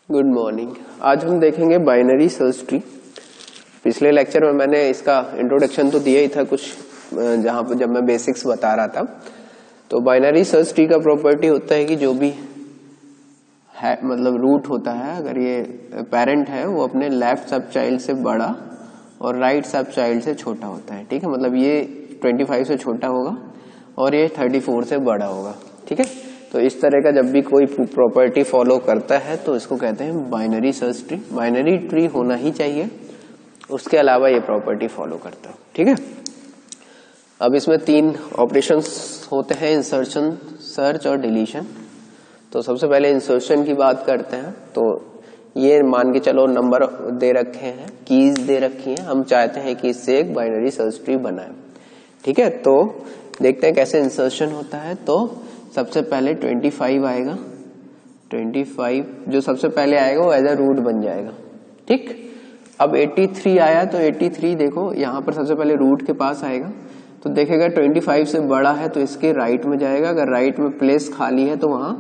Good morning. आज हम देखेंगे बाइनरी सर्च ट्री। पिछले लेक्चर में मैंने इसका इंट्रोडक्शन तो दिया ही था कुछ, जहां पर जब मैं बेसिक्स बता रहा था। तो बाइनरी सर्च ट्री का प्रॉपर्टी होता है कि जो भी है मतलब रूट होता है, अगर ये पेरेंट है वो अपने लेफ्ट सब चाइल्ड से बड़ा और राइट सब चाइल्ड से छोटा होता है। ठीक है, मतलब ये 25 से छोटा होगा और ये 34 से बड़ा होगा। ठीक है, तो इस तरह का जब भी कोई प्रॉपर्टी फॉलो करता है तो इसको कहते हैं binary search tree. Binary tree होना ही चाहिए, उसके अलावा ये प्रॉपर्टी फॉलो करता है। ठीक है, अब इसमें 3 ऑपरेशंस होते हैं, इंसर्शन, सर्च और डिलीशन। तो सबसे पहले इंसर्शन की बात करते हैं। तो ये मान के चलो नंबर दे रखे हैं, कीज दे रखी हैं, हम चाहते हैं कि इससे एक बाइनरी सर्च ट्री बनाए। ठीक है, तो देखते हैं कैसे इंसर्शन होता है। तो सबसे पहले 25 आएगा, 25 जो सबसे पहले आएगा वो एज अ रूट बन जाएगा। ठीक, अब 83 आया तो 83 देखो यहाँ पर सबसे पहले रूट के पास आएगा, तो देखेगा 25 से बड़ा है तो इसके राइट में जाएगा। अगर राइट में प्लेस खाली है तो वहां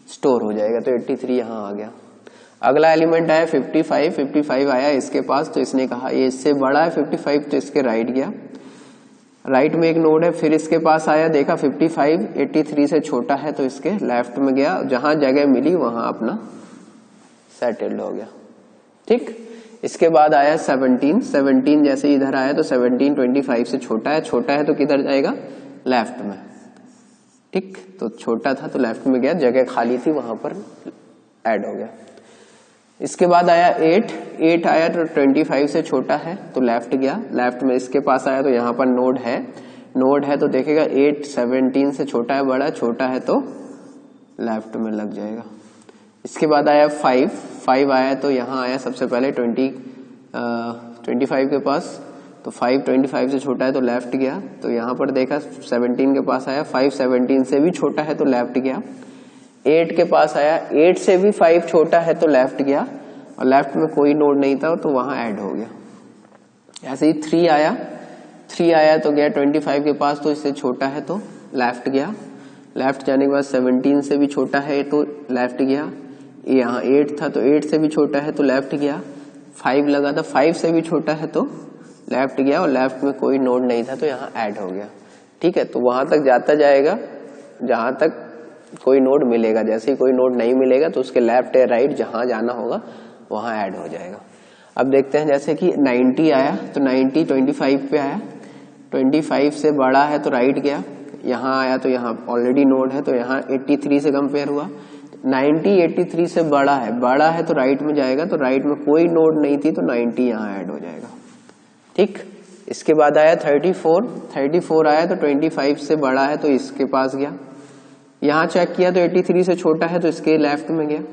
स्टोर हो जाएगा, तो 83 यहाँ आ गया। अगला एलिमेंट आया 55, 55 आया इसके पास, तो इसने कहा ये इससे बड़ा है 55, तो इसके राइट गया। राइट में एक नोड है, फिर इसके पास आया, देखा 55 83 से छोटा है तो इसके लेफ्ट में गया, जहां जगह मिली वहां अपना सेटल्ड हो गया। ठीक, इसके बाद आया 17, 17 जैसे इधर आया तो 17 25 से छोटा है तो किधर जाएगा, लेफ्ट में। ठीक, तो छोटा था तो लेफ्ट में गया, जगह खाली थी वहां पर ऐड हो गया। इसके बाद आया 8, 8 आया तो 25 से छोटा है तो लेफ्ट गया, लेफ्ट में इसके पास आया तो यहाँ पर नोड है तो देखेगा 8 17 से छोटा है, बड़ा छोटा है तो लेफ्ट में लग जाएगा। इसके बाद आया 5, 5 आया तो यहाँ आया सबसे पहले 25 के पास, तो 5 25 से छोटा है तो लेफ्ट गया, तो यहाँ पर देखा 17 के पास आया, 5 17 से भी छोटा है तो लेफ्ट गया। 8 के पास आया, 8 से भी 5 छोटा है तो लेफ्ट गया, और लेफ्ट में कोई नोड नहीं था तो वहां ऐड हो गया। ऐसे ही 3 आया तो गया 25 के पास, तो इससे छोटा है तो लेफ्ट गया। लेफ्ट जाने के बाद 17 से भी छोटा है तो लेफ्ट गया। यहाँ 8 था तो 8 से भी छोटा है तो लेफ्ट गया। 5 लगा था, 5 से भी छोटा है तो लेफ्ट गया, और लेफ्ट में कोई नोड नहीं था तो यहाँ ऐड हो गया। ठीक है, तो वहां तक जाता जाएगा जहां तक कोई नोड मिलेगा। जैसे ही कोई नोड नहीं मिलेगा तो उसके लेफ्ट या राइट जहां जाना होगा वहां ऐड हो जाएगा। अब देखते हैं, जैसे कि 90 आया तो 90 25 पे आया, 25 से बड़ा है तो राइट गया, यहाँ आया तो यहाँ ऑलरेडी नोड है तो यहाँ 83 से कंपेयर हुआ। 90 83 से बड़ा है तो राइट में जाएगा, तो राइट में कोई नोड नहीं थी तो 90 यहाँ ऐड हो जाएगा। ठीक, इसके बाद आया 34 आया तो 25 से बड़ा है तो इसके पास गया, यहाँ चेक किया तो 83 से छोटा है तो इसके लेफ्ट में गया।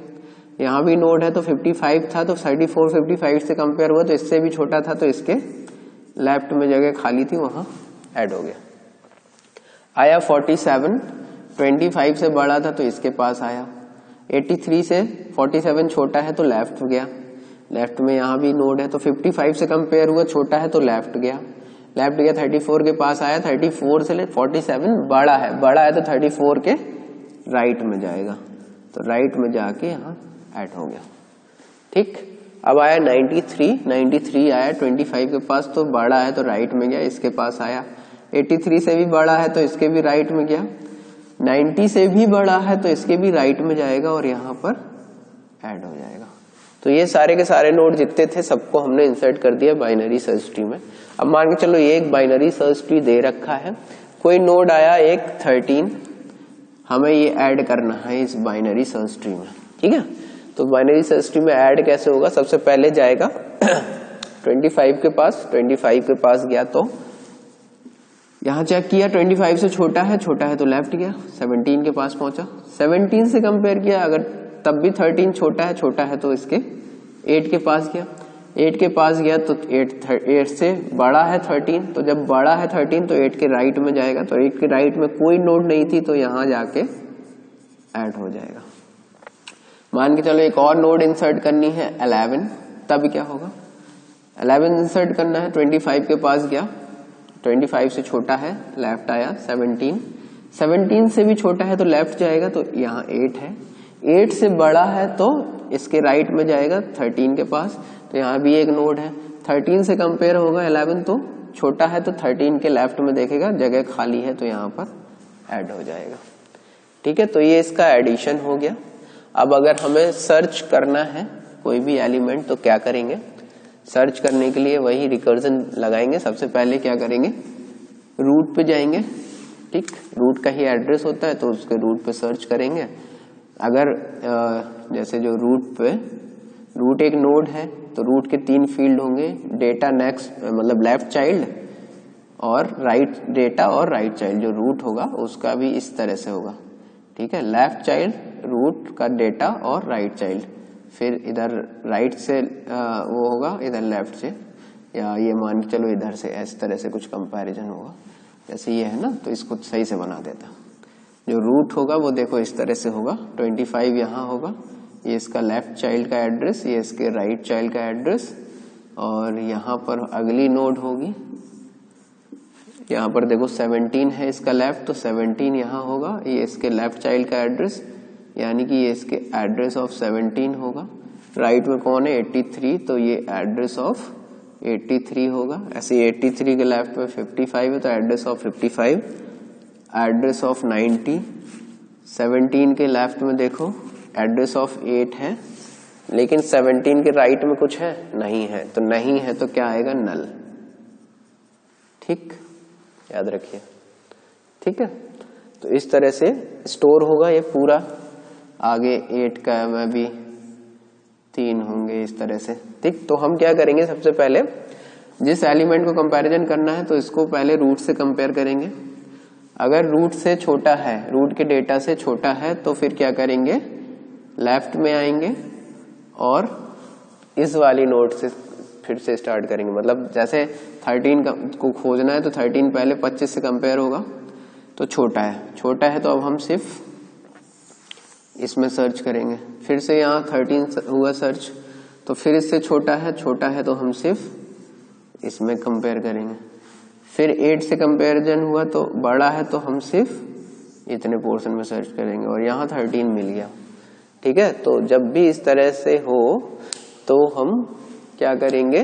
यहाँ भी नोड है तो 55 था तो 34 55 से कंपेयर हुआ तो इससे भी छोटा था तो इसके लेफ्ट में जगह खाली थी वहां ऐड हो गया। आया 47, 25 से बड़ा था तो इसके पास आया। 83 से 47 छोटा है तो लेफ्ट गया, लेफ्ट में यहाँ भी नोड है तो 55 से कंपेयर हुआ, छोटा है तो लेफ्ट गया। 34 के पास आया, 34 से 47 बड़ा है तो 34 के राइट में जाएगा, तो राइट में जाके यहाँ ऐड हो गया। ठीक, अब आया 93 आया 25 के पास, तो बड़ा है तो राइट में गया, इसके पास आया। 83 से भी बड़ा है तो इसके भी राइट में गया, 90 से भी बड़ा है तो इसके भी राइट में जाएगा और यहाँ पर ऐड हो जाएगा। तो ये सारे के सारे नोड जितने थे सबको हमने इंसर्ट कर दिया बाइनरी सर्च ट्री में। अब मान के चलो ये एक बाइनरी सर्च ट्री दे रखा है, कोई नोड आया एक 13, हमें ये ऐड करना है इस बाइनरी सर्च ट्री में। ठीक है, तो बाइनरी सर्च ट्री में ऐड कैसे होगा, सबसे पहले जाएगा 25 के पास गया तो यहाँ चेक किया 25 से छोटा है तो लेफ्ट गया, 17 के पास पहुंचा, 17 से कंपेयर किया, अगर तब भी 13 छोटा है तो इसके 8 के पास गया, 8 के पास गया तो 8 से बड़ा है 13, तो जब बड़ा है 13 तो 8 के राइट में जाएगा, तो 8 के राइट में कोई नोड नहीं थी तो यहाँ जाके ऐड हो जाएगा। मान के चलो एक और नोड इंसर्ट करनी है 11, तब क्या होगा, 11 इंसर्ट करना है, 25 के पास गया, 25 से छोटा है लेफ्ट आया, 17 से भी छोटा है तो लेफ्ट जाएगा, तो यहाँ 8 है, 8 से बड़ा है तो इसके राइट में जाएगा 13 के पास, तो यहाँ भी एक नोड है। 13 से कंपेयर होगा 11 तो छोटा है, तो 13 के लेफ्ट में देखेगा जगह खाली है तो यहाँ पर ऐड हो जाएगा। ठीक है, तो ये इसका एडिशन हो गया। अब अगर हमें सर्च करना है कोई भी एलिमेंट तो क्या करेंगे? सर्च करने के लिए वही रिकर्जन लगाएंगे। सबसे पहले क्या करेंगे, रूट पे जाएंगे। ठीक, रूट का ही एड्रेस होता है तो उसके रूट पे सर्च करेंगे। अगर जैसे जो रूट एक नोड है तो रूट के 3 फील्ड होंगे, डेटा नेक्स्ट मतलब लेफ्ट चाइल्ड और राइट डेटा और राइट चाइल्ड। जो रूट होगा उसका भी इस तरह से होगा। ठीक है, लेफ्ट चाइल्ड रूट का डेटा और राइट चाइल्ड, फिर इधर राइट से वो होगा, इधर लेफ्ट से, या ये मान के चलो इधर से, इस तरह से कुछ कंपैरिजन होगा। जैसे ये है ना, तो इसको सही से बना देता। जो रूट होगा वो देखो इस तरह से होगा, 25 यहाँ होगा, ये इसका लेफ्ट चाइल्ड का एड्रेस, ये इसके राइट चाइल्ड का एड्रेस, और यहाँ पर अगली नोड होगी, यहाँ पर देखो 17 है इसका लेफ्ट, तो 17 यहाँ होगा, ये इसके लेफ्ट चाइल्ड का एड्रेस, यानी कि ये इसके एड्रेस ऑफ 17 होगा। राइट में कौन है? 83, तो ये एड्रेस ऑफ 83 होगा। ऐसे 83 के लेफ्ट में 55 है तो एड्रेस ऑफ 55, एड्रेस ऑफ 90। 17 के लेफ्ट में देखो एड्रेस ऑफ 8 है, लेकिन 17 के राइट में कुछ है? नहीं है, तो नहीं है तो क्या आएगा? नल। ठीक, याद रखिए। ठीक है, तो इस तरह से स्टोर होगा ये पूरा। आगे 8 का में भी 3 होंगे इस तरह से। ठीक, तो हम क्या करेंगे, सबसे पहले जिस एलिमेंट को कंपैरिजन करना है तो इसको पहले रूट से कंपेयर करेंगे। अगर रूट से छोटा है, रूट के डेटा से छोटा है, तो फिर क्या करेंगे, लेफ्ट में आएंगे और इस वाली नोड से फिर से स्टार्ट करेंगे। मतलब जैसे 13 को खोजना है तो 13 पहले 25 से कंपेयर होगा, तो छोटा है तो अब हम सिर्फ इसमें सर्च करेंगे। फिर से यहाँ 13 हुआ सर्च, तो फिर इससे छोटा है तो हम सिर्फ इसमें कंपेयर करेंगे। फिर 8 से कंपेरिजन हुआ तो बड़ा है तो हम सिर्फ इतने पोर्शन में सर्च करेंगे, और यहाँ 13 मिल गया। ठीक है, तो जब भी इस तरह से हो तो हम क्या करेंगे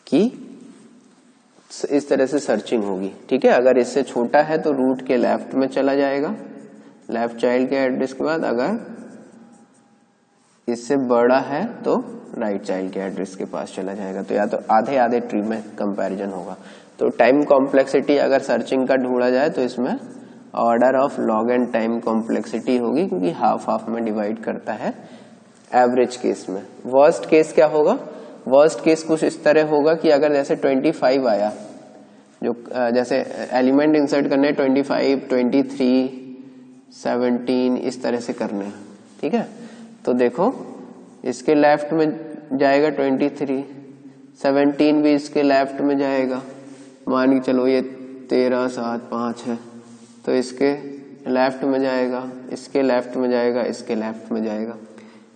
कि इस तरह से सर्चिंग होगी। ठीक है, अगर इससे छोटा है तो रूट के लेफ्ट में चला जाएगा, लेफ्ट चाइल्ड के एड्रेस के बाद। अगर इससे बड़ा है तो राइट चाइल्ड के एड्रेस के पास चला जाएगा। तो या तो आधे आधे ट्री में कंपैरिजन होगा। तो टाइम कॉम्प्लेक्सिटी अगर सर्चिंग का ढूंढा जाए तो इसमें order of log and time complexity होगी, क्योंकि हाफ में डिवाइड करता है एवरेज केस में। वर्स्ट केस क्या होगा? वर्स्ट केस कुछ इस तरह होगा कि अगर जैसे 25 आया, जो जैसे एलिमेंट इंसर्ट करने 25, 23, 17 इस तरह से करने हैं। ठीक है, तो देखो इसके लेफ्ट में जाएगा 23, 17 भी इसके लेफ्ट में जाएगा। मान के चलो ये 13, 7, 5 है, तो इसके लेफ्ट में जाएगा, इसके लेफ्ट में जाएगा, इसके लेफ्ट में जाएगा।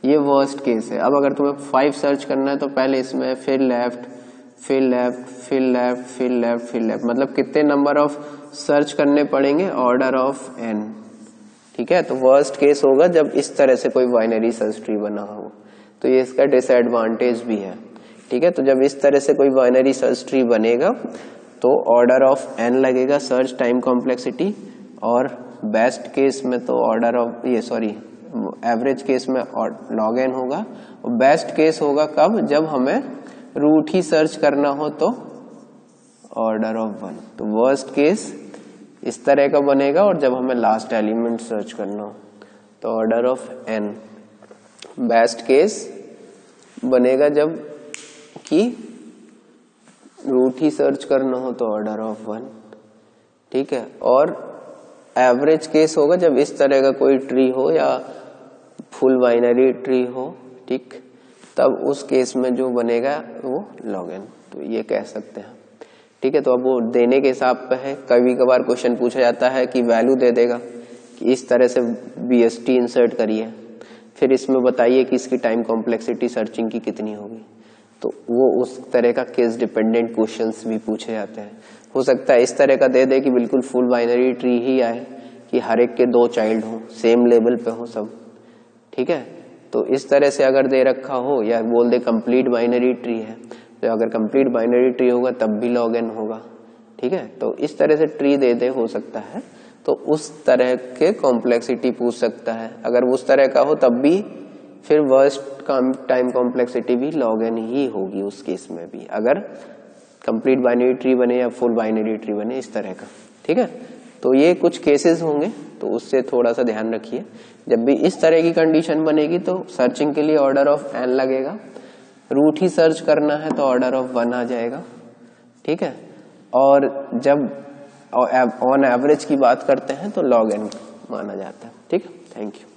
ये वर्स्ट केस है। अब अगर तुम्हें 5 सर्च करना है तो पहले इसमें फिर लेफ्ट, फिर लेफ्ट, फिर लेफ्ट, फिर लेफ्ट, फिर लेफ्ट, मतलब कितने नंबर ऑफ सर्च करने पड़ेंगे? Order of n। ठीक है, तो वर्स्ट केस होगा जब इस तरह से कोई बाइनरी सर्च ट्री बना हो, तो ये इसका डिसएडवांटेज भी है। ठीक है, तो जब इस तरह से कोई बाइनरी सर्च ट्री बनेगा तो ऑर्डर ऑफ n लगेगा सर्च टाइम कॉम्प्लेक्सिटी, और बेस्ट केस में तो ऑर्डर ऑफ एवरेज केस में log n होगा। और बेस्ट केस होगा कब? जब हमें रूट ही सर्च करना हो तो ऑर्डर ऑफ 1। तो वर्स्ट केस इस तरह का बनेगा, और जब हमें लास्ट एलिमेंट सर्च करना हो तो order of n। Best case बनेगा जब कि रूट ही सर्च करना हो तो ऑर्डर ऑफ 1। ठीक है, और एवरेज केस होगा जब इस तरह का कोई ट्री हो या फुल बाइनरी ट्री हो। ठीक, तब उस केस में जो बनेगा वो log n, तो ये कह सकते हैं। ठीक है, तो अब वो देने के हिसाब पे है। कभी कभार क्वेश्चन पूछा जाता है कि वैल्यू दे देगा कि इस तरह से BST इंसर्ट करिए, फिर इसमें बताइए कि इसकी टाइम कॉम्प्लेक्सिटी सर्चिंग की कितनी होगी। तो वो उस तरह का केस डिपेंडेंट क्वेश्चंस भी पूछे जाते हैं। हो सकता है इस तरह का दे दे कि बिल्कुल फुल बाइनरी ट्री ही आए, कि हर एक के 2 चाइल्ड हो, सेम लेवल पे हो सब। ठीक है, तो इस तरह से अगर दे रखा हो या बोल दे कंप्लीट बाइनरी ट्री है, तो अगर कंप्लीट बाइनरी ट्री होगा तब भी log n होगा, ठीक है। तो इस तरह से ट्री दे दे हो सकता है, तो उस तरह के कॉम्प्लेक्सिटी पूछ सकता है। अगर उस तरह का हो तब भी फिर वर्स्ट टाइम कॉम्प्लेक्सिटी भी log n ही होगी उस केस में भी, अगर कंप्लीट बाइनरी ट्री बने या फुल बाइनरी ट्री बने इस तरह का, ठीक है। तो ये कुछ केसेस होंगे, तो उससे थोड़ा सा ध्यान रखिए। जब भी इस तरह की कंडीशन बनेगी तो सर्चिंग के लिए ऑर्डर ऑफ n लगेगा, रूट ही सर्च करना है तो ऑर्डर ऑफ 1 आ जाएगा, ठीक है। और जब ऑन एवरेज की बात करते हैं तो log n माना जाता है, ठीक है। Thank you.